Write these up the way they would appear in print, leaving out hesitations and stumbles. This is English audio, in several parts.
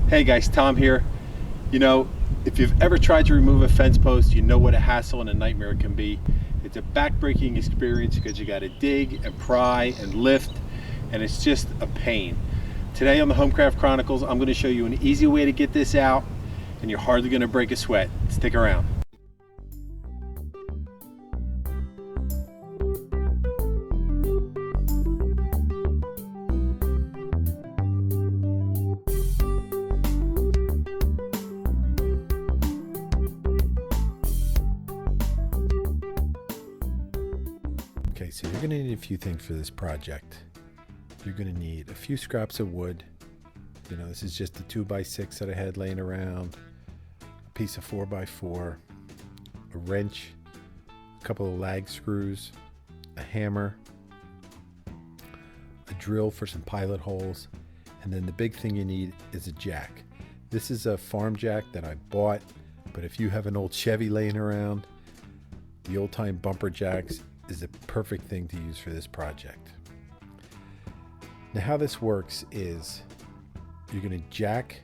Hey guys, Tom here. You know, if you've ever tried to remove a fence post, you know what a hassle and a nightmare it can be. It's a back-breaking experience because you got to dig and pry and lift, and it's just a pain. Today on the HomeCraft Chronicles, I'm going to show you an easy way to get this out, and you're hardly going to break a sweat. Stick around. Okay, so you're going to need a few things for this project. You're going to need a few scraps of wood. You know, this is just a 2x6 that I had laying around, a piece of 4x4, a wrench, a couple of lag screws, a hammer, a drill for some pilot holes, and then the big thing you need is a jack. This is a farm jack that I bought, but if you have an old Chevy laying around, the old-time bumper jacks is the perfect thing to use for this project. Now how this works is you're going to jack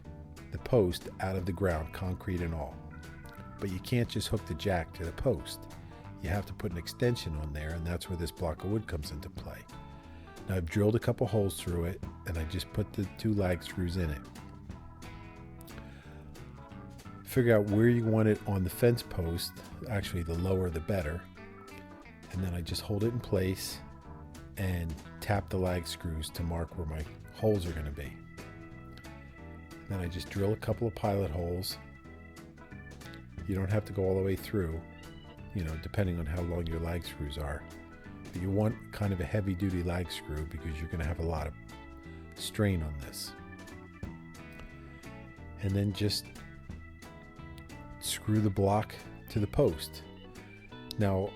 the post out of the ground, concrete and all. But you can't just hook the jack to the post. You have to put an extension on there, and that's where this block of wood comes into play. Now I've drilled a couple holes through it, and I just put the 2 lag screws in it. Figure out where you want it on the fence post. Actually, the lower the better. And then I just hold it in place and tap the lag screws to mark where my holes are going to be. Then I just drill a couple of pilot holes. You don't have to go all the way through, you know, depending on how long your lag screws are. But you want kind of a heavy duty lag screw because you're going to have a lot of strain on this. And then just screw the block to the post. Now,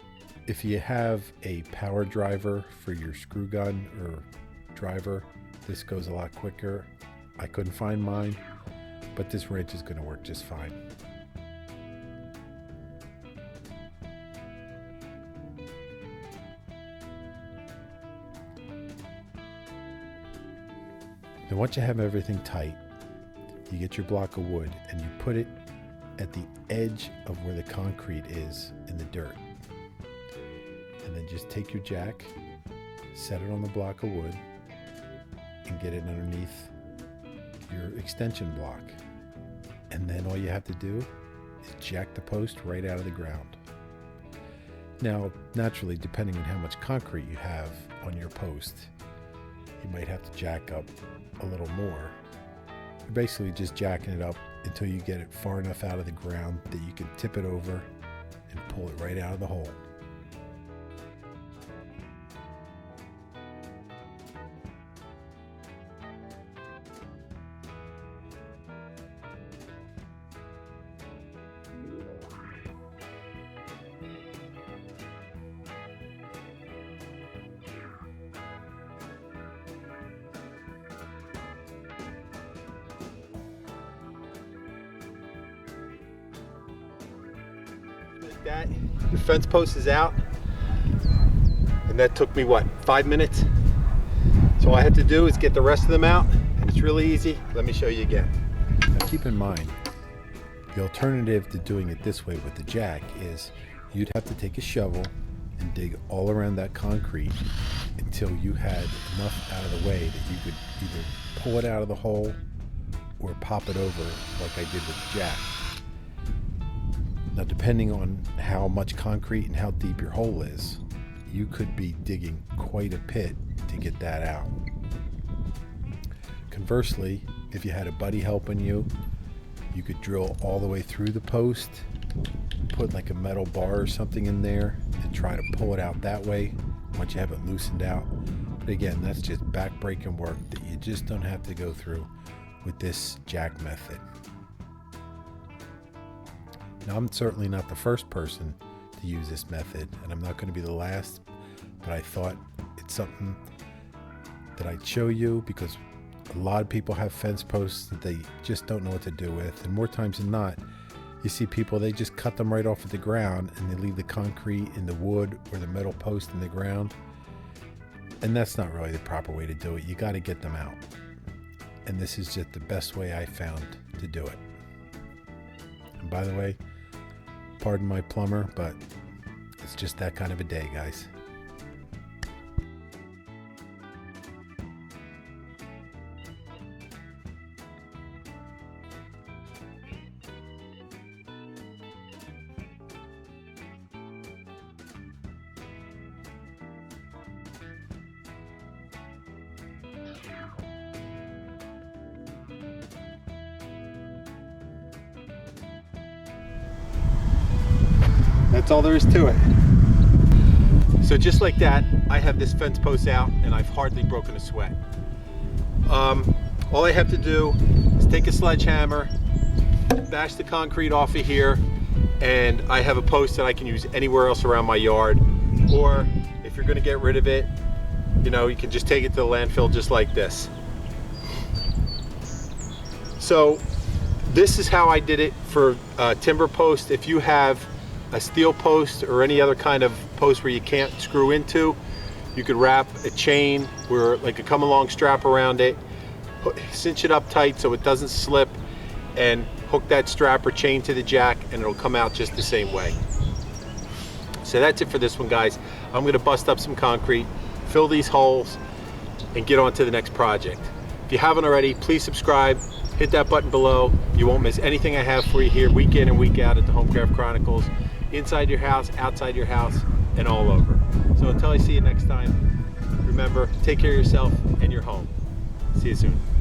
if you have a power driver for your screw gun or driver, this goes a lot quicker. I couldn't find mine, but this wrench is going to work just fine. Then once you have everything tight, you get your block of wood and you put it at the edge of where the concrete is in the dirt. And then just take your jack, set it on the block of wood, and get it underneath your extension block. And then all you have to do is jack the post right out of the ground. Now, naturally, depending on how much concrete you have on your post, you might have to jack up a little more. You're basically just jacking it up until you get it far enough out of the ground that you can tip it over and pull it right out of the hole. That the fence post is out, and that took me what, 5 minutes? So all I had to do is get the rest of them out, and it's really easy. Let me show you again. Now keep in mind, the alternative to doing it this way with the jack is you'd have to take a shovel and dig all around that concrete until you had enough out of the way that you could either pull it out of the hole or pop it over like I did with the jack. Now, depending on how much concrete and how deep your hole is, you could be digging quite a pit to get that out. Conversely, if you had a buddy helping you, you could drill all the way through the post, put like a metal bar or something in there, and try to pull it out that way once you have it loosened out. But again, that's just back-breaking work that you just don't have to go through with this jack method. Now, I'm certainly not the first person to use this method, and I'm not going to be the last, but I thought it's something that I'd show you because a lot of people have fence posts that they just don't know what to do with, and more times than not, you see people, they just cut them right off of the ground and they leave the concrete in the wood or the metal post in the ground, and that's not really the proper way to do it. You got to get them out. and this is just the best way I found to do it. And by the way, pardon my plumber, but it's just that kind of a day, guys. That's all there is to it. So just like that, I have this fence post out and I've hardly broken a sweat. All I have to do is take a sledgehammer, bash the concrete off of here, and I have a post that I can use anywhere else around my yard. Or if you're gonna get rid of it, you know, you can just take it to the landfill just like this. So this is how I did it for timber post. If you have a steel post or any other kind of post where you can't screw into, you could wrap a chain or like a come along strap around it, cinch it up tight so it doesn't slip, and hook that strap or chain to the jack and it'll come out just the same way. So that's it for this one, guys. I'm going to bust up some concrete, fill these holes, and get on to the next project. If you haven't already, please subscribe, hit that button below. You won't miss anything I have for you here week in and week out at the HomeCraft Chronicles. Inside your house, outside your house, and all over. So until I see you next time, remember, take care of yourself and your home. See you soon.